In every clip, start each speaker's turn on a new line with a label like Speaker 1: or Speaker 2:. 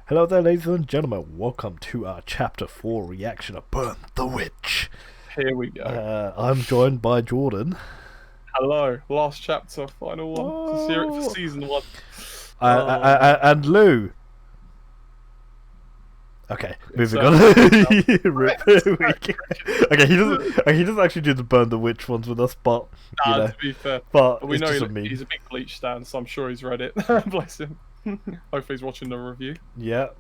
Speaker 1: Hello there, ladies and gentlemen. Welcome to our Chapter 4 reaction of Burn the Witch.
Speaker 2: Here we go.
Speaker 1: I'm joined by Jordan.
Speaker 2: Hello. Last chapter, final one. For season 1.
Speaker 1: And Lou. Okay, moving on. Rip. Okay, he doesn't actually do the Burn the Witch ones with us, but
Speaker 2: to be fair,
Speaker 1: but
Speaker 2: we know
Speaker 1: just a meme.
Speaker 2: he's a big Bleach stan, so I'm sure he's read it. Bless him. Hopefully he's watching the review.
Speaker 1: Yeah,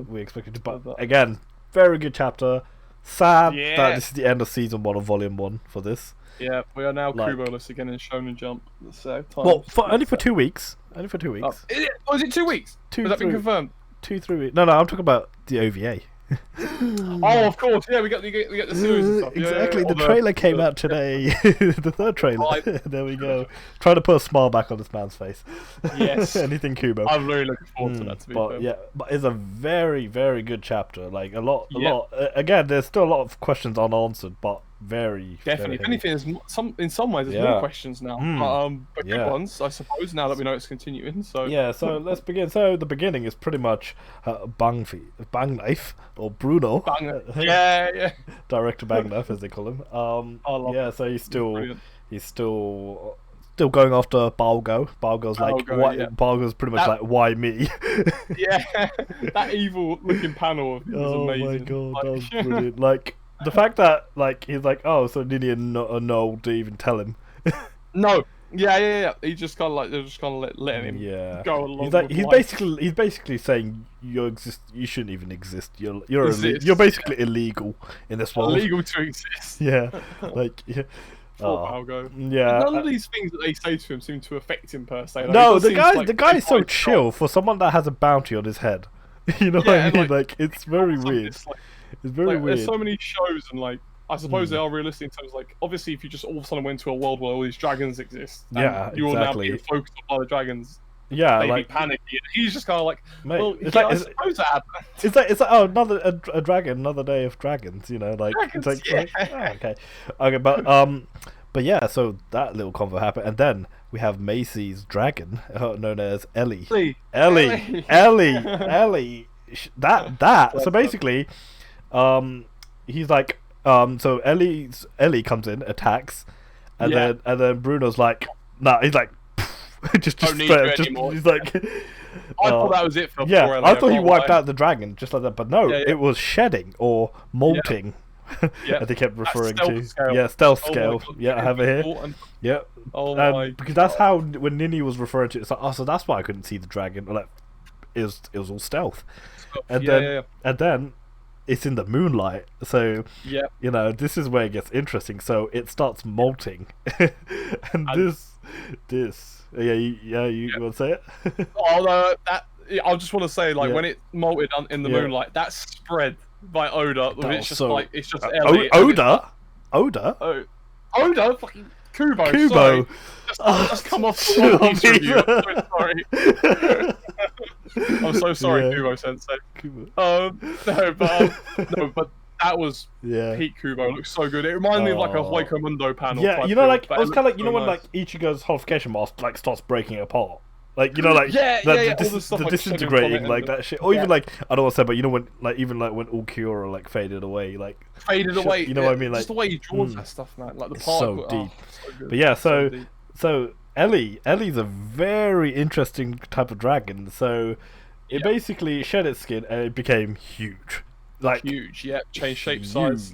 Speaker 1: we expected to. But again, very good chapter. Sad that this is the end of season 1 of volume 1 for this.
Speaker 2: Yeah, we are now Kubo-less again in Shonen Jump. So
Speaker 1: well, only for 2 weeks. Only for 2 weeks.
Speaker 2: Was it 2 weeks? Has that been confirmed?
Speaker 1: 2-3 weeks. No, I'm talking about the OVA.
Speaker 2: Oh, of course. Yeah, we get the series and stuff.
Speaker 1: Exactly. The trailer came out today. The third trailer. There we go. Trying to put a smile back on this man's face.
Speaker 2: Yes.
Speaker 1: Anything Kubo.
Speaker 2: I'm really looking forward to that. To be fair.
Speaker 1: Yeah, but it's a very, very good chapter. Like a lot. Again, there's still a lot of questions unanswered, but very
Speaker 2: definitely.
Speaker 1: Very
Speaker 2: if anything, in some ways, there's more questions now. But good ones, I suppose. Now that we know it's continuing, so
Speaker 1: yeah. So let's begin. So the beginning is pretty much Bang Knife or Bruno.
Speaker 2: Yeah.
Speaker 1: Director Bang Knife, as they call him. So he's still going after Balgo. Balgo's like, Balgo's pretty much like, why me?
Speaker 2: Yeah, that evil looking panel is amazing.
Speaker 1: Oh my god, that was brilliant. Like the fact that he's like, oh, so Nini and Noel didn't even tell him.
Speaker 2: No. Yeah. He just kind of like, they're just kind of letting him go along.
Speaker 1: He's basically saying you shouldn't even exist. You're basically illegal in this world.
Speaker 2: Illegal to exist.
Speaker 1: Yeah, like yeah.
Speaker 2: Balgo.
Speaker 1: Yeah.
Speaker 2: None of these things that they say to him seem to affect him per se. Like,
Speaker 1: no, the guy is so chill for someone that has a bounty on his head. You know what I mean? Like it's very weird. It's very weird.
Speaker 2: There's so many shows, and I suppose they are realistic in terms of obviously, if you just all of a sudden went to a world where all these dragons exist, you will now be focused on the dragons.
Speaker 1: Yeah,
Speaker 2: maybe panicky. And he's just kind of like,
Speaker 1: mate,
Speaker 2: well, I suppose that happened.
Speaker 1: It's like another a dragon, another day of dragons. You know,
Speaker 2: dragons,
Speaker 1: it's like okay, but yeah. So that little convo happened, and then we have Macy's dragon, known as Ellie. Ellie. So basically, he's like, so Ellie comes in, attacks, and then Bruno's like, nah, he's like, just anymore. He's like,
Speaker 2: I thought that was it for
Speaker 1: Ellie. I thought he wiped out the dragon just like that, but no, it was shedding or molting. As they kept referring to stealth scale. I have it here. Because that's how when Nini was referring to it, it's like, oh, so that's why I couldn't see the dragon. Like it was all stealth. And then it's in the moonlight, so you know, this is where it gets interesting. So it starts molting, and this you want to say it?
Speaker 2: Although I just want to say, when it molted in the moonlight, that spread by Oda. It's just it's just Ellie.
Speaker 1: Oda,
Speaker 2: fucking Kubo. Just come off the review. I'm so sorry, Kubo Sensei. No, but that was peak Kubo. It looks so good. It reminded me of a Hueco Mundo panel.
Speaker 1: Yeah, you know, it was kind of when Ichigo's Holification mask starts breaking apart. The disintegrating, that shit, or even I don't want to say, but you know when when Ulquiorra faded away, you know what I mean,
Speaker 2: just the way he draws that stuff, man, the
Speaker 1: it's
Speaker 2: particle,
Speaker 1: so deep.
Speaker 2: So good.
Speaker 1: But yeah, so Ellie's a very interesting type of dragon. So it basically shed its skin and it became huge,
Speaker 2: huge, changed shape, size,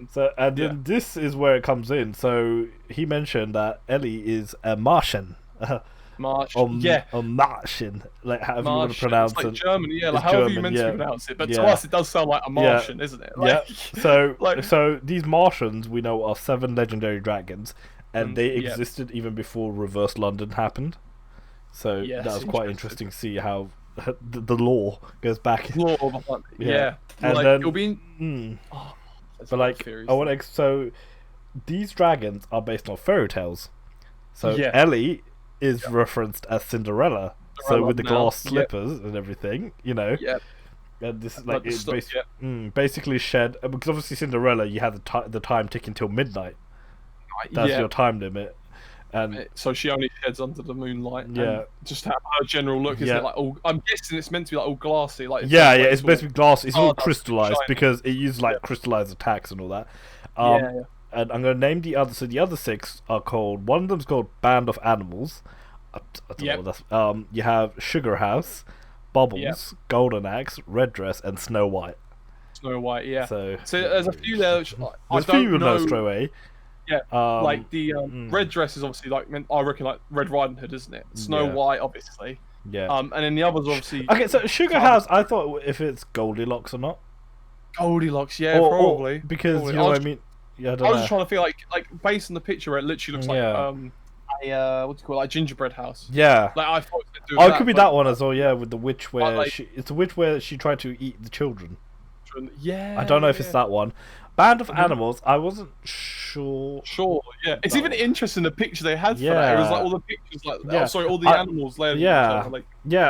Speaker 1: So then this is where it comes in. So he mentioned that Ellie is a Martian.
Speaker 2: Martian,
Speaker 1: or Martian, however you want to pronounce it.
Speaker 2: It's German, however you meant to pronounce it. But to us, it does sound like a Martian, isn't it?
Speaker 1: So these Martians we know are 7 legendary dragons, and they existed even before Reverse London happened. So that was quite interesting to see how the lore goes back.
Speaker 2: And
Speaker 1: then
Speaker 2: it'll be.
Speaker 1: I want to. So these dragons are based on fairy tales. So Ellie is referenced as Cinderella, so with the glass slippers and everything, you know. And this is basically shed, because obviously Cinderella, you had the time ticking till midnight. That's your time limit. And
Speaker 2: so she only sheds under the moonlight. Yeah, and just her general look, isn't it? Like all, I'm guessing it's meant to be like all glassy. Like
Speaker 1: it's meant to be glassy. It's all crystallized because it uses like crystallized attacks and all that. And I'm gonna name the other. So the other 6 are called. One of them's called Band of Animals. I don't know what that's. You have Sugar House, Bubbles, Golden Axe, Red Dress, and Snow White.
Speaker 2: Snow White, yeah. So there's a few there. Which,
Speaker 1: there's a few you know straight away.
Speaker 2: Yeah, like the Red Dress is obviously like I reckon like Red Riding Hood, isn't it? Snow White, obviously.
Speaker 1: Yeah.
Speaker 2: And then the others obviously.
Speaker 1: Okay, so Sugar House, I thought if it's Goldilocks or not.
Speaker 2: Goldilocks, yeah, probably.
Speaker 1: Because you know what I mean. Yeah, I
Speaker 2: was just trying to feel like based on the picture where it literally looks like a what's it called, like gingerbread house.
Speaker 1: Yeah.
Speaker 2: Like I thought it
Speaker 1: would it could be that one as well. Yeah, with the witch where it's the witch where she tried to eat the children.
Speaker 2: Yeah.
Speaker 1: I don't know if it's that one. Band of Animals, I wasn't sure.
Speaker 2: Yeah. It's even interesting the picture they had for that. It was like all the pictures, like all the animals layered.
Speaker 1: Yeah,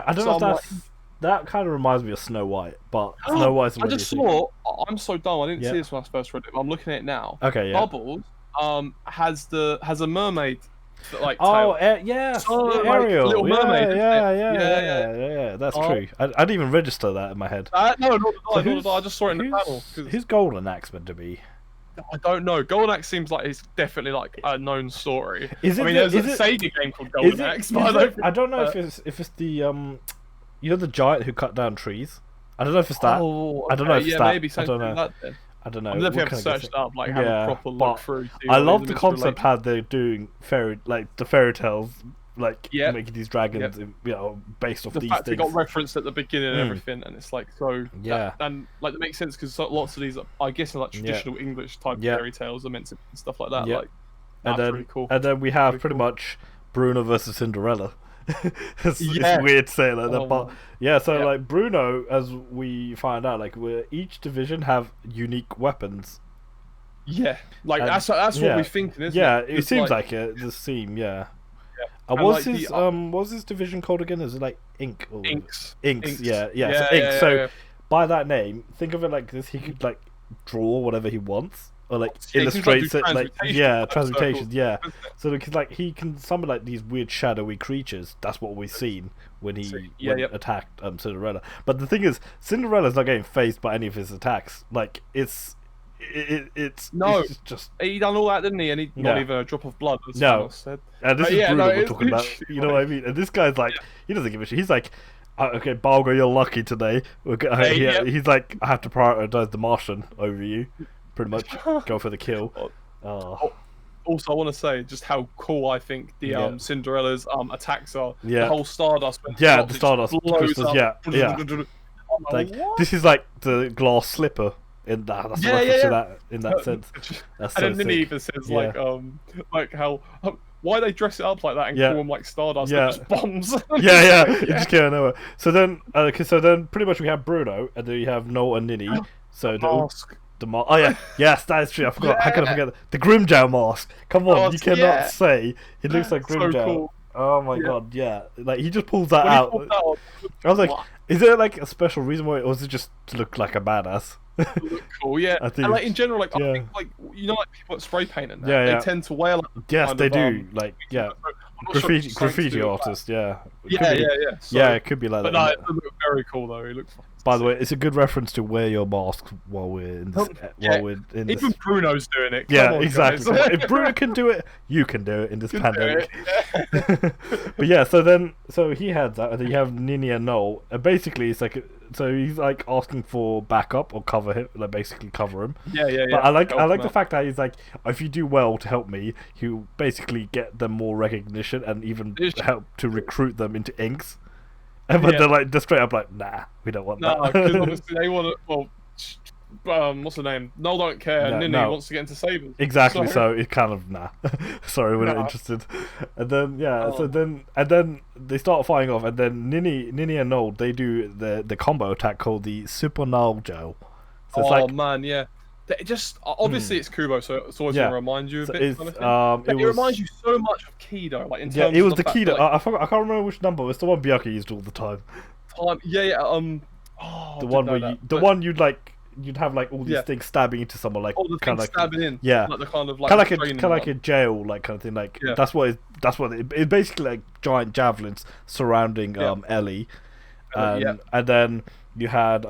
Speaker 1: I don't know if that's. That kind of reminds me of Snow White, but Snow White's.
Speaker 2: I just saw. I'm so dumb. I didn't see this when I first read it, but I'm looking at it now.
Speaker 1: Okay, yeah.
Speaker 2: Bubbles, has a mermaid. Like
Speaker 1: Ariel,
Speaker 2: Little Mermaid.
Speaker 1: Yeah. That's true. I didn't even register that in my head.
Speaker 2: No, not at all. I just saw it in the panel.
Speaker 1: Who's Golden Axe meant to be?
Speaker 2: I don't know. Golden Axe seems like it's definitely like a known story.
Speaker 1: There's a
Speaker 2: Sega game called Golden Axe.
Speaker 1: I don't know if it's the you know the giant who cut down trees. I don't know if it's that.
Speaker 2: Oh,
Speaker 1: I don't know if it's that.
Speaker 2: Maybe something like that then.
Speaker 1: I don't know.
Speaker 2: I'm definitely have to search up, like have a proper look through.
Speaker 1: I love the concept how they're doing the fairy tales, like making these dragons, based off these things.
Speaker 2: They got referenced at the beginning and everything, and it's like so.
Speaker 1: Yeah.
Speaker 2: And like it makes sense because lots of these, I guess, are like traditional English type fairy tales are meant to be and stuff like that. Like,
Speaker 1: and then
Speaker 2: really cool.
Speaker 1: And then we have pretty much Bruno versus Cinderella. It's weird to say it like that, but like Bruno, as we find out, like where each division have unique weapons.
Speaker 2: Yeah, like that's what we're thinking, isn't it?
Speaker 1: It seems like it. The theme, what's his division called again? Is it like Ink? Or
Speaker 2: Inks.
Speaker 1: Inks. So by that name, think of it like this: he could like draw whatever he wants. Or like illustrates it, like transmutations, So because like he can summon like these weird shadowy creatures. That's what we've seen when he attacked Cinderella. But the thing is, Cinderella's not getting phased by any of his attacks. Like it's just
Speaker 2: he done all that, didn't he? And he not even a drop of blood. As said.
Speaker 1: And this is Bruno we're talking about. You know what I mean? And this guy's like, he doesn't give a shit. He's like, okay, Balgo, you're lucky today. He's like, I have to prioritize the Martian over you. Pretty much go for the kill.
Speaker 2: Also, I want to say just how cool I think the Cinderella's attacks are.
Speaker 1: Yeah.
Speaker 2: The whole Stardust.
Speaker 1: The Stardust crystals. Like this is like the glass slipper in that. That's in that sense. That's so
Speaker 2: and then he even says like how. Why they dress it up like that and call them like Stardust? They're just bombs.
Speaker 1: You just can't know it. So then, pretty much we have Bruno, and then you have Noel and Nini. So yes, that is true. I forgot. How can I forget the Grimjow mask? Come on, you cannot say it looks like Grimjow.
Speaker 2: So cool.
Speaker 1: Oh my god, like he just pulls that out. I was like, is there like a special reason why, or is it just to look like a badass?
Speaker 2: Look cool, I think, and like in general, like I think, like you know, like people that spray paint and that, they tend to wear like
Speaker 1: they do, like graffiti artists,
Speaker 2: So,
Speaker 1: it could be like
Speaker 2: that. But no, it looks very cool though. It looks.
Speaker 1: By the way, it's a good reference to wear your mask while we're in this.
Speaker 2: Even Bruno's doing it.
Speaker 1: Come on, exactly. If Bruno can do it, you can do it in this pandemic. But so he heads out, and then you have Nini and Noel, and basically it's like. So he's like asking for backup or cover him, like basically cover him. But I like the fact that he's like, if you do well to help me, you basically get them more recognition and even help to recruit them into Inks. And but they're straight up like, nah, we don't want that.
Speaker 2: No, because obviously they want to. Well, what's the name? Noel don't care. Nini wants to get into Sabers.
Speaker 1: Exactly. So it's kind of nah. Sorry, we're not interested. And then and then they start fighting off, and then Nini and Noel, they do the combo attack called the Super Naljo.
Speaker 2: So man, It just obviously it's Kubo, so it's always gonna remind you a bit. It reminds you so much of Kido, like in terms
Speaker 1: it was
Speaker 2: of
Speaker 1: the Kido. I forgot. I can't remember which number. It's the one Byakuya used all the time.
Speaker 2: The one where
Speaker 1: one you'd like. you'd have like all these things stabbing into someone, like
Speaker 2: all the
Speaker 1: kind
Speaker 2: things
Speaker 1: of like
Speaker 2: stabbing in,
Speaker 1: yeah,
Speaker 2: like the kind of like
Speaker 1: a jail like kind of thing. Like that's what it's basically like giant javelins surrounding Ellie, and then you had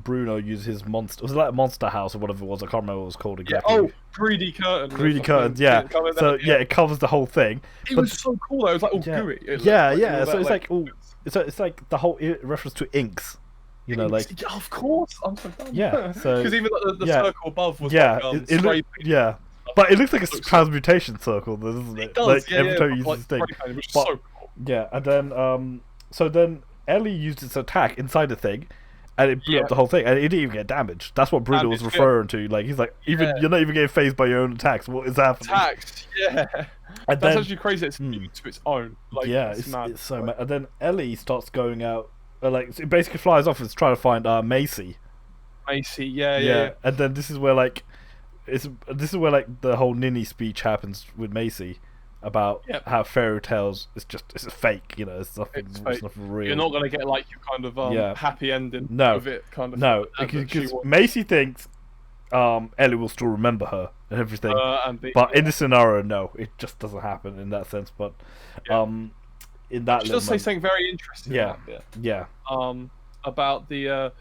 Speaker 1: Bruno use his monster. Was it like a monster house or whatever it was? I can't remember what it was called exactly.
Speaker 2: Yeah. Oh, 3D curtain.
Speaker 1: 3D curtains. Yeah. So it covers the whole thing.
Speaker 2: It was so cool. Though. It was like all gooey.
Speaker 1: So it's like all. It's like the whole reference to inks. You know, like
Speaker 2: of course.
Speaker 1: Yeah. So
Speaker 2: because even the circle above was
Speaker 1: but it looks like a transmutation circle, doesn't it?
Speaker 2: It does.
Speaker 1: Like every time you use this thing.
Speaker 2: Which is so cool.
Speaker 1: Yeah, and then so then Ellie used its attack inside the thing, and it blew up the whole thing, and it didn't even get damaged. That's what Bruno was referring to. Like he's like, you're not even getting phased by your own attacks. What is happening?
Speaker 2: Attacks, and that's actually crazy. It's to its own. Like,
Speaker 1: it's so mad. And then Ellie starts going out, like it basically flies off and is trying to find Macy. Yeah. And then this is where like the whole ninny speech happens with Macy. About how fairy tales it's a fake, you know, it's nothing real.
Speaker 2: You're not gonna get like your kind of happy ending of it, kind of.
Speaker 1: No, because Macy thinks Ellie will still remember her and everything, but in this scenario, no, it just doesn't happen in that sense. But in that,
Speaker 2: she does say something very interesting. About the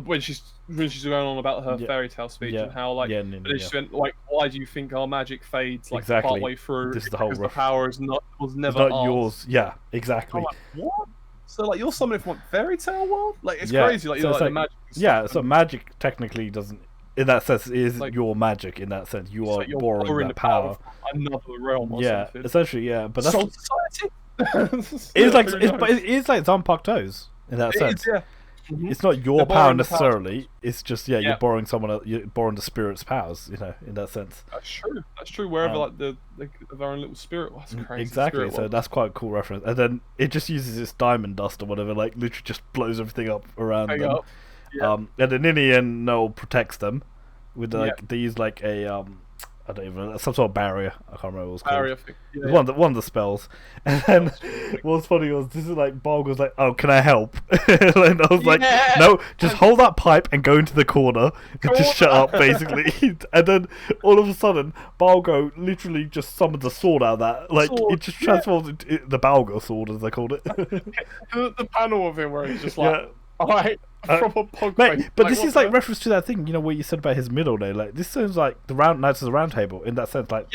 Speaker 2: when she's going on about her fairy tale speech and how like she went like, why do you think our magic fades like partway through?
Speaker 1: This is the whole
Speaker 2: the power was never
Speaker 1: yours. Yeah, exactly.
Speaker 2: I'm like, what? So like you're summoning from fairy tale world? Like it's crazy. Like
Speaker 1: so
Speaker 2: like the magic.
Speaker 1: So magic technically doesn't. In that sense, is like, your magic. In that sense, you are borrowing that power
Speaker 2: from another realm. Or something.
Speaker 1: Essentially, but that's
Speaker 2: Soul Society.
Speaker 1: it's like Zanpakuto's in that sense. It's not your power necessarily. It's just you're borrowing you're borrowing the spirit's powers. You know, in that sense.
Speaker 2: That's true. Wherever like their own little spirit was. Crazy.
Speaker 1: Exactly. So that's quite a cool reference. And then it just uses this diamond dust or whatever, like literally just blows everything up around them. And then Ninny and Noel protects them with like they use like a I don't even know, some sort of barrier. I can't remember what it was called.
Speaker 2: Barrier thing.
Speaker 1: One of the spells. And then what was funny was this is like Bulg was like, "Oh, can I help?" And I was like, "No, just hold that pipe and go into the corner and just shut up, basically." And then all of a sudden, Balgo literally just summons a sword out of that. Like it just transforms into the Balgo sword, as they called it.
Speaker 2: the panel of him where he's just like, "Alright."
Speaker 1: Mate, but this is like reference to that thing, you know, what you said about his middle name. Like this sounds like the Knights of the Round Table in that sense. Like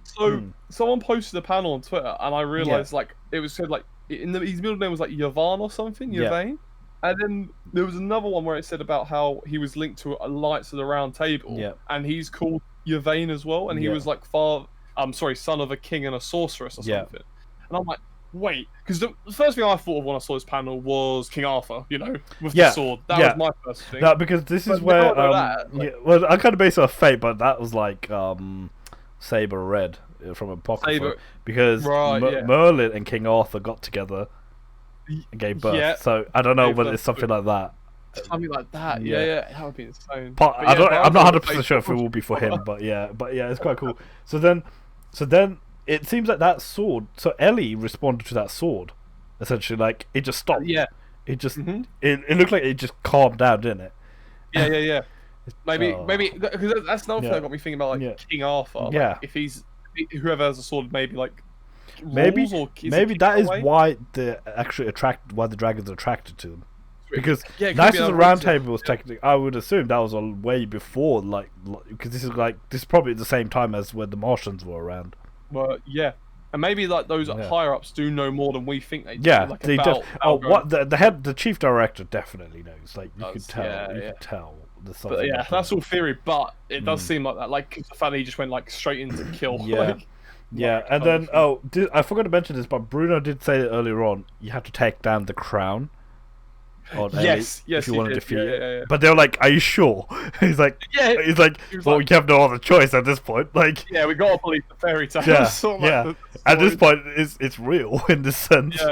Speaker 2: so someone posted a panel on Twitter, and I realized like it was said like his middle name was like Yvain or something, Yvain. And then there was another one where it said about how he was linked to a Knights of the Round Table, and he's called Yvain as well, and he was like son of a king and a sorceress or something. And I'm like, wait, because the first thing I thought of when I saw this panel was King Arthur, you know, with the sword. That was my first thing.
Speaker 1: No, because this is where well, I kind of based it off Fate, but that was like Saber Red from Apocrypha, because Merlin and King Arthur got together and gave birth. So I don't know whether it's something like that.
Speaker 2: Something like that, that would be insane.
Speaker 1: I'm not 100% sure if it will be for him, but it's quite cool. So then it seems like that sword. So Ellie responded to that sword, essentially. Like it just stopped. It just it looked like it just calmed down, didn't it?
Speaker 2: Yeah. Maybe because that's another thing that got me thinking about like King Arthur. Like, if he's whoever has a sword, maybe like
Speaker 1: maybe that is why why the dragons are attracted to them. Because Knights of the Round Table was technically, I would assume that was way before, like because this is probably the same time as when the Martians were around.
Speaker 2: Well, and maybe like those higher ups do know more than we think they do. Like,
Speaker 1: the chief director definitely knows. Like you could tell, you could tell.
Speaker 2: But that's all theory. But it does seem like that. Like the fact that he just went like straight into kill.
Speaker 1: And then I forgot to mention this, but Bruno did say it earlier on. You have to take down the crown.
Speaker 2: Yes,
Speaker 1: if you want to defeat it. But they were like, "Are you sure?" He's like, "Well, you have no other choice at this point." Like,
Speaker 2: we gotta believe the fairy tale.
Speaker 1: At this point, it's real in this sense.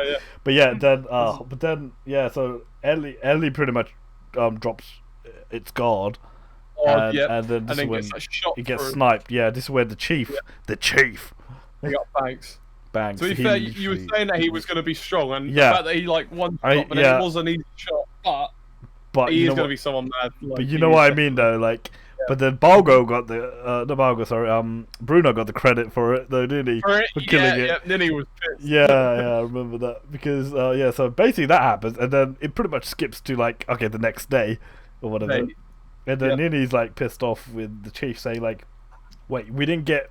Speaker 1: But then so Ellie pretty much drops its guard. And then this is when he gets sniped. This is where the chief.
Speaker 2: He got bangs.
Speaker 1: To
Speaker 2: be fair, you were saying that he was going to be strong, and the fact that he like one shot, but it was an easy shot.
Speaker 1: But
Speaker 2: he's gonna be someone mad.
Speaker 1: Like, but you know what I mean, though. Like, but then Balgo got the not Balgo, sorry. Bruno got the credit for it, though, didn't he? For killing it.
Speaker 2: Yeah, Nini was pissed.
Speaker 1: Yeah, I remember that because so basically that happens, and then it pretty much skips to like the next day or whatever, and then Nini's like pissed off with the chief saying like, wait, we didn't get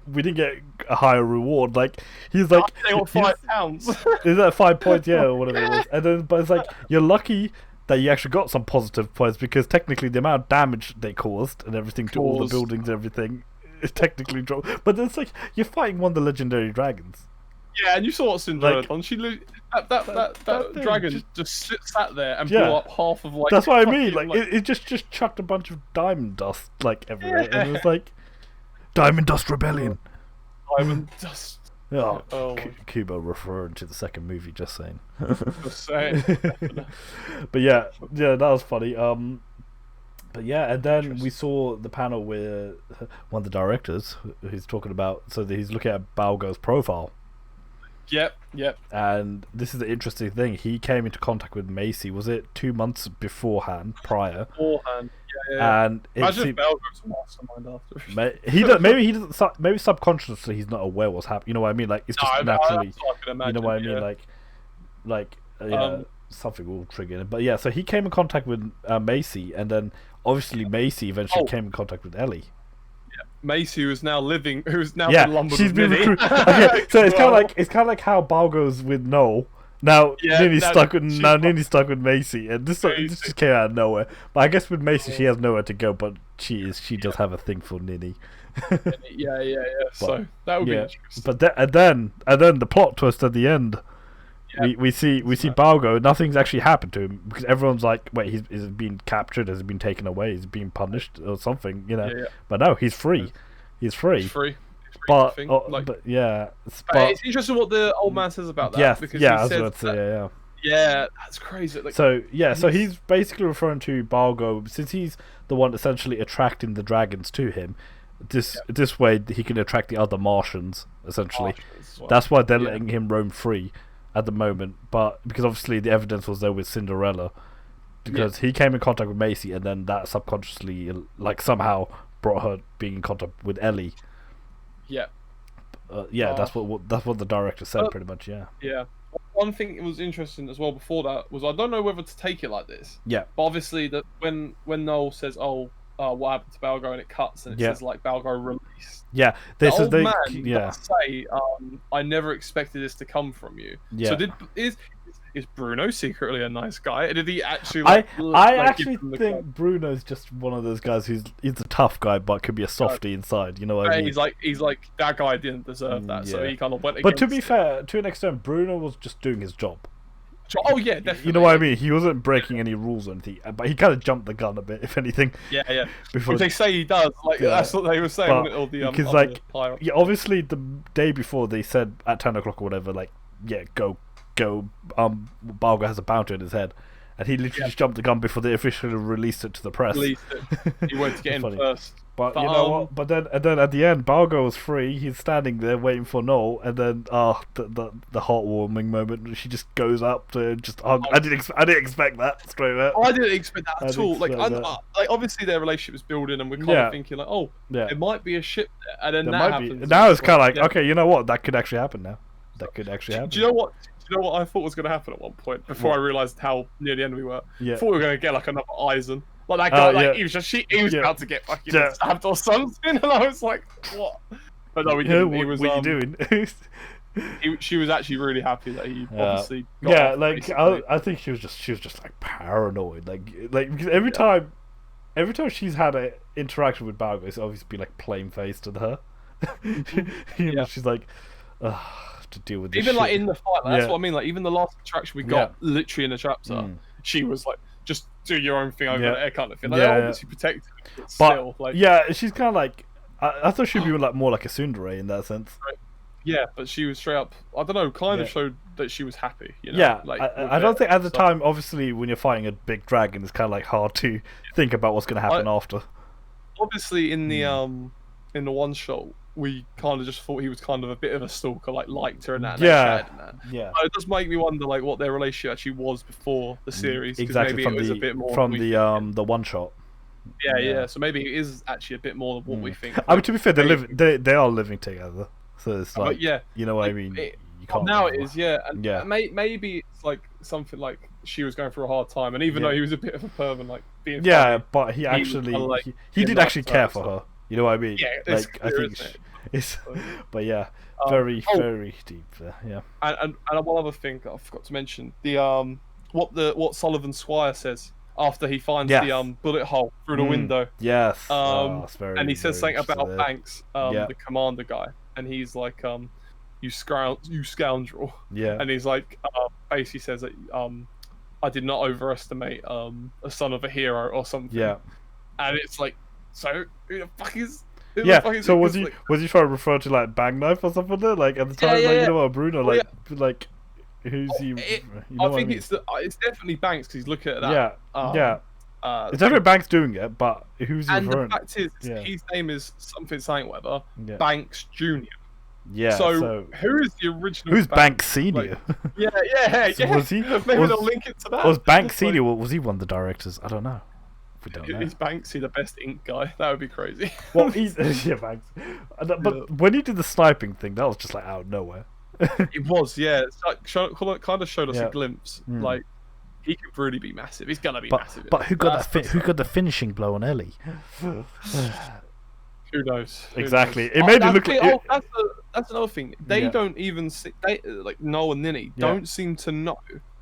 Speaker 1: a higher reward. Like he's like,
Speaker 2: they got £5.
Speaker 1: Is that 5 points? Yeah, or whatever it was. And then, but it's like you're lucky that you actually got some positive points because technically the amount of damage they caused and everything to all the buildings and everything is technically dropped. But it's like you're fighting one of the legendary dragons.
Speaker 2: Yeah, and you saw what Cinderella done. She that dragon just sat there and blew up half of like.
Speaker 1: That's what I mean. Like it just chucked a bunch of diamond dust like everywhere, and it was like Diamond Dust Rebellion.
Speaker 2: Diamond Dust.
Speaker 1: Oh, Kubo referring to the second movie, just saying.
Speaker 2: Just saying.
Speaker 1: But yeah, that was funny. But yeah, and then we saw the panel with one of the directors who's talking about, so that he's looking at Balgo's profile.
Speaker 2: Yep.
Speaker 1: And this is the interesting thing. He came into contact with Macy. Was it 2 months prior?
Speaker 2: Beforehand.
Speaker 1: Yeah. And
Speaker 2: imagine if Balgo's a mastermind after.
Speaker 1: Maybe subconsciously he's not aware what's happening. You know what I mean? Like it's just naturally. You know what I mean? Like something will trigger it. But yeah, so he came in contact with Macy, and then obviously Macy eventually came in contact with Ellie.
Speaker 2: Macy, who's now been lumbered
Speaker 1: she's
Speaker 2: with
Speaker 1: been
Speaker 2: Nini.
Speaker 1: Okay, so it's kind of like how Balgo's with Noel. Now Nini's stuck with Macy, and this just came out of nowhere. But I guess with Macy, she has nowhere to go, but she does have a thing for Nini.
Speaker 2: Yeah. So that would be interesting.
Speaker 1: But and then the plot twist at the end. We see Balgo. Nothing's actually happened to him because everyone's like, "Wait, he's been captured? Has he been taken away? He's been punished or something?" You know. Yeah. But no, he's free. He's free.
Speaker 2: He's free.
Speaker 1: But
Speaker 2: it's interesting what the old man says about that.
Speaker 1: Yeah,
Speaker 2: because
Speaker 1: he says
Speaker 2: yeah, that's crazy. Like,
Speaker 1: so he's basically referring to Balgo since he's the one essentially attracting the dragons to him. This way he can attract the other Martians essentially. That's why they're letting him roam free at the moment, but because obviously the evidence was there with Cinderella, because he came in contact with Macy, and then that subconsciously, like somehow brought her being in contact with Ellie. That's what the director said pretty much.
Speaker 2: Yeah. One thing that was interesting as well before that was I don't know whether to take it like this.
Speaker 1: Yeah.
Speaker 2: But obviously that when Noel says, what happened to Balgo, and it cuts and it says like Balgo released.
Speaker 1: Yeah,
Speaker 2: the old man does say, I never expected this to come from you. Yeah. So is Bruno secretly a nice guy? Did he actually?
Speaker 1: I actually think Bruno's just one of those guys he's a tough guy, but could be a softie inside. You know what I mean?
Speaker 2: He's like that guy didn't deserve that, so he kind of went.
Speaker 1: But to be fair, to an extent, Bruno was just doing his job.
Speaker 2: Oh yeah, definitely.
Speaker 1: You know what I mean? He wasn't breaking any rules or anything, but he kind of jumped the gun a bit, if anything.
Speaker 2: Yeah. Which they say he does. Like that's what they were saying.
Speaker 1: Because obviously the day before they said at 10 o'clock or whatever, like go. Balgo has a bounty on his head, and he literally just jumped the gun before they officially released it to the press.
Speaker 2: He wanted to get in first.
Speaker 1: But you know what? But then at the end, Balgo was free. He's standing there waiting for Noel, and then the heartwarming moment. She just goes up to just hug. I didn't expect that straight up.
Speaker 2: I didn't expect that at all. Like obviously their relationship is building, and we're kind of thinking like, there might be a ship there, and then that happens.
Speaker 1: Now it's kind of like, okay, you know what? That could actually happen now. That could actually happen.
Speaker 2: Do you know what? I thought was going to happen at one point before I realised how near the end we were? I thought we were going to get like another Eisen. Like that guy, he was about to get fucking stabbed or something, and I was like, what? But no, we didn't.
Speaker 1: What are you doing?
Speaker 2: She was actually really happy that he obviously got off,
Speaker 1: I think she was just like paranoid, like because every time she's had an interaction with Balgo, it's obviously been like plain faced with her. She's like, to deal with this
Speaker 2: even
Speaker 1: shit.
Speaker 2: Like in the fight, that's what I mean. Like even the last interaction we got, literally in the chapter, she was like, just do your own thing over there, kind of thing. Like they're obviously protected, but still, like
Speaker 1: she's kind of like I thought she'd be like more like a tsundere in that sense.
Speaker 2: Right. Yeah, but she was straight up. I don't know, kind of showed that she was happy. You know?
Speaker 1: Yeah,
Speaker 2: like
Speaker 1: I don't think at the time. Obviously, when you're fighting a big dragon, it's kind of like hard to think about what's going to happen after.
Speaker 2: Obviously, in the one shot, we kind of just thought he was kind of a bit of a stalker, like liked her and that. And yeah, and that.
Speaker 1: Yeah.
Speaker 2: It does make me wonder, like, what their relationship actually was before the series.
Speaker 1: Exactly,
Speaker 2: maybe it was a bit more
Speaker 1: from the one shot.
Speaker 2: Yeah. So maybe it is actually a bit more than what we think.
Speaker 1: I mean, to be fair, they are living together, so it's like, you know what I mean. You can't
Speaker 2: now it is, and maybe it's like something like she was going through a hard time, and even though he was a bit of a perv and like being funny,
Speaker 1: but he actually he did actually care for her. You know what I mean?
Speaker 2: Yeah, it's clear, I think
Speaker 1: it's but yeah, very deep there. Yeah.
Speaker 2: And one other thing I forgot to mention, the what Sullivan Squire says after he finds the bullet hole through the window.
Speaker 1: Yes.
Speaker 2: And he says something about Banks, the commander guy, and he's like, you scoundrel.
Speaker 1: Yeah.
Speaker 2: And he's like, basically says that I did not overestimate a son of a hero or something.
Speaker 1: Yeah.
Speaker 2: And it's like, so who the fuck is?
Speaker 1: So was he trying to refer to like Bang Knife or something there? Like at the time, like, you know what, Bruno, like who's he?
Speaker 2: I think it's definitely Banks because he's looking at that.
Speaker 1: It's definitely Banks doing it, but who's he referring?
Speaker 2: And the fact is, his name is something whatever. Banks Jr.
Speaker 1: Yeah.
Speaker 2: So who is the original?
Speaker 1: Who's Banks Senior?
Speaker 2: Like,
Speaker 1: so was he?
Speaker 2: Maybe they'll link it to that.
Speaker 1: Was Banks Senior? Was he one of the directors? I don't know. We don't know.
Speaker 2: Is Banksy the best ink guy? That would be crazy.
Speaker 1: Well, Banks. But when he did the sniping thing, that was just like out of nowhere.
Speaker 2: It was, It's like kind of showed us a glimpse. Like he could really be massive. He's gonna be massive.
Speaker 1: But who got who got the finishing blow on Ellie?
Speaker 2: Who knows?
Speaker 1: Exactly. It made it look like.
Speaker 2: That's another thing. They don't even like Noel and Ninny don't seem to know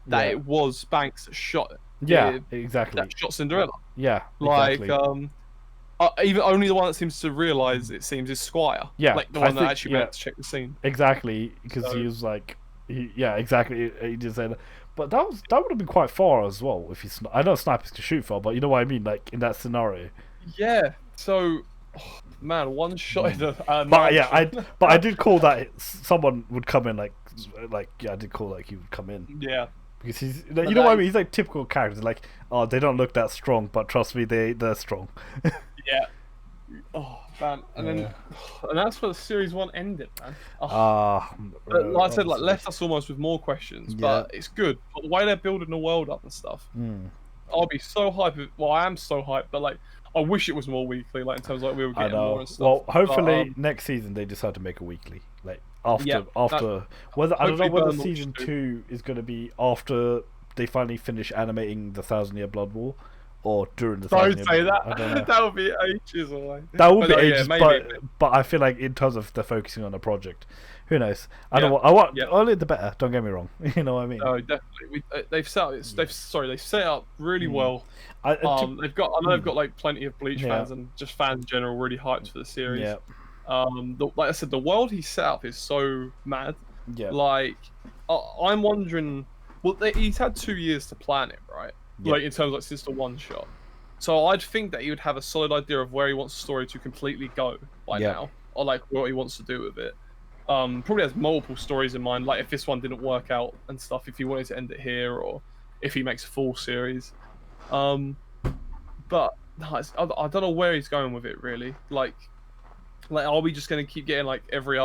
Speaker 2: that it was Banks that shot it.
Speaker 1: Yeah, exactly.
Speaker 2: That shot Cinderella.
Speaker 1: Yeah,
Speaker 2: exactly. Even only the one that seems to realise it seems is Squire.
Speaker 1: Yeah,
Speaker 2: like the one that actually went to check the scene.
Speaker 1: Exactly, because he was like, exactly. He just said, but that would have been quite far as well if he's. I know snipers can shoot far, but you know what I mean, like in that scenario.
Speaker 2: Yeah. So, man, one shot.
Speaker 1: But I did call that someone would come in like I did call like he would come in.
Speaker 2: Yeah.
Speaker 1: Because he's, you know what I mean? He's like typical characters. Like, oh, they don't look that strong, but trust me, they're strong.
Speaker 2: Yeah. Oh man, and that's where the series 1 ended, man. But like I said, like left us almost with more questions, but it's good. But the way they're building the world up and stuff, I'll be so hyped. Well, I am so hyped, but like, I wish it was more weekly, like in terms of like we were getting more and stuff.
Speaker 1: Well, hopefully next season they decide to make a weekly, like after whether I don't know whether season 2 is going to be after they finally finish animating the 1,000-Year Blood War, or during the 1,000-Year.
Speaker 2: Don't say that. I don't know. That would be ages away.
Speaker 1: That would be ages, but I feel like in terms of they're focusing on a project, who knows? I want earlier the better. Don't get me wrong. You know what I mean?
Speaker 2: No, definitely. They've set it up really well. I know they've got like plenty of Bleach fans and just fans in general really hyped for the series.
Speaker 1: Yeah.
Speaker 2: Like I said, the world he set up is so mad.
Speaker 1: Yeah.
Speaker 2: Like, I'm wondering. Well, he's had 2 years to plan it, right? Yeah. Like in terms of like since the one shot. So I'd think that he would have a solid idea of where he wants the story to completely go by now, or like what he wants to do with it. Probably has multiple stories in mind. Like if this one didn't work out and stuff, if he wanted to end it here, or if he makes a full series. But I don't know where he's going with it really. Like are we just going to keep getting like every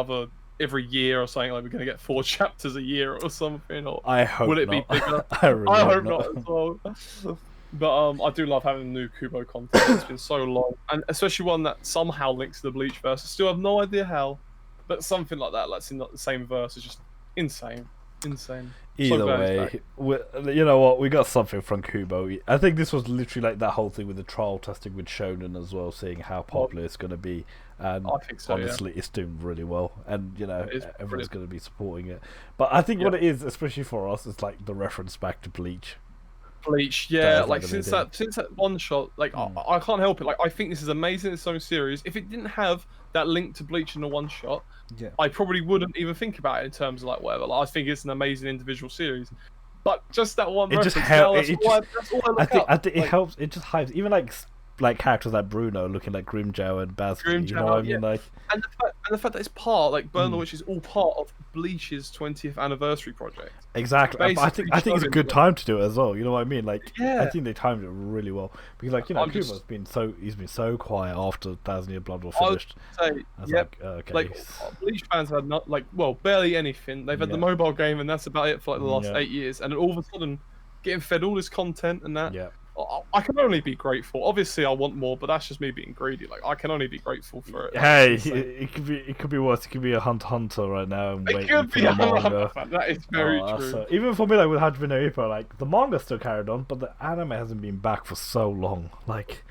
Speaker 2: year or something? Like we're going to get 4 chapters a year or something? Or
Speaker 1: I hope
Speaker 2: will it
Speaker 1: not.
Speaker 2: be bigger?
Speaker 1: I
Speaker 2: hope not as well. But I do love having new Kubo content. It's been so long, and especially one that somehow links to the Bleach verse. I still have no idea how, but something like that, like in the same verse, is just insane.
Speaker 1: Either way, you know what? We got something from Kubo. I think this was literally like that whole thing with the trial testing with Shonen as well, seeing how popular it's going to be. And
Speaker 2: I think so,
Speaker 1: honestly, it's doing really well, and you know everyone's going to be supporting it. But I think what it is, especially for us, is like the reference back to Bleach.
Speaker 2: Like since that one shot, like I can't help it. Like I think this is amazing in its own series. If it didn't have that link to Bleach in the one shot, I probably wouldn't even think about it in terms of like whatever. Like, I think it's an amazing individual series. But just that one reference,
Speaker 1: I think it helps. It just hypes even like characters like Bruno looking like Grimjow and Bazz. You know what I mean? Like,
Speaker 2: and And the fact that it's part, like Burn the Witch is all part of Bleach's 20th anniversary project.
Speaker 1: Exactly. I think it's a good time to do it as well. You know what I mean? Like,
Speaker 2: yeah.
Speaker 1: I think they timed it really well because, like, you know, Kuma's been so quiet after Thousand Year Blood was finished.
Speaker 2: I was okay. Like Bleach fans had barely anything. They've had the mobile game, and that's about it for like the last 8 years. And then all of a sudden, getting fed all this content and that.
Speaker 1: Yeah.
Speaker 2: I can only be grateful. Obviously, I want more, but that's just me being greedy. Like, I can only be grateful for it.
Speaker 1: Hey, it could be worse. It could be a Hunter right now and waiting for the manga.
Speaker 2: That is very true.
Speaker 1: Even for me, like with Hajime no Ippo, like the manga still carried on, but the anime hasn't been back for so long. Like,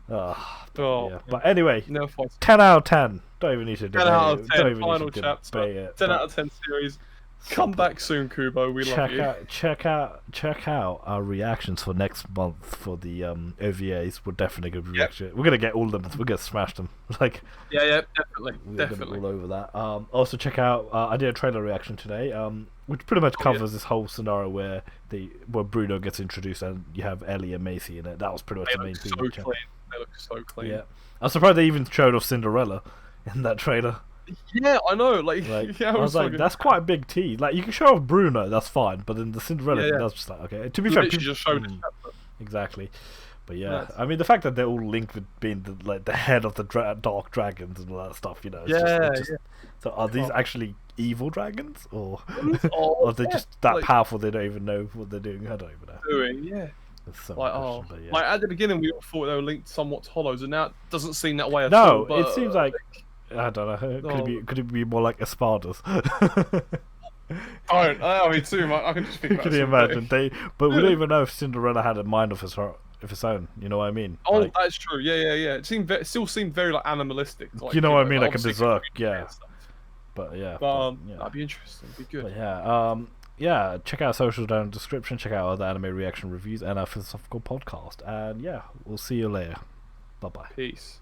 Speaker 1: But anyway, 10 out of 10. Don't even need to debate
Speaker 2: 10 out of 10.
Speaker 1: Don't even
Speaker 2: Final
Speaker 1: need to
Speaker 2: chapter. 10 out of 10 series. Come back soon, Kubo. We love you.
Speaker 1: Check out our reactions for next month for the OVAs. We're definitely gonna react. We're gonna get all of them. We're gonna smash them. Like
Speaker 2: definitely.
Speaker 1: All over that. Also check out. I did a trailer reaction today. Which pretty much covers this whole scenario where Bruno gets introduced and you have Ellie and Macy in it. That was pretty much the main thing.
Speaker 2: They look so clean.
Speaker 1: Yeah, I'm surprised they even showed off Cinderella in that trailer.
Speaker 2: Yeah, I know. Like
Speaker 1: I was like, that's quite a big tease. Like, you can show off Bruno, that's fine, but then the Cinderella, that's just like, okay. To be fair,
Speaker 2: people just showed it.
Speaker 1: Exactly, but I mean, the fact that they're all linked with being the head of the dark dragons and all that stuff, you know. It's just, so are these actually evil dragons, or are they just that powerful they don't even know what they're doing? I don't even know. So
Speaker 2: like at the beginning we all thought they were linked somewhat to Hollows, and now it doesn't seem that way at
Speaker 1: No,
Speaker 2: all.
Speaker 1: it seems like. I don't know. Could it be more like Espadas?
Speaker 2: I mean, too much. I can just think.
Speaker 1: Could you imagine? But we don't even know if Cinderella had a mind of its own. You know what I mean?
Speaker 2: Oh, like, that's true. Yeah. It still seemed very like animalistic. Like,
Speaker 1: you know what I mean? Like a berserk. But
Speaker 2: that'd be interesting. It'd be good.
Speaker 1: But check out socials down in the description. Check out other anime reaction reviews and our philosophical podcast. And we'll see you later. Bye bye.
Speaker 2: Peace.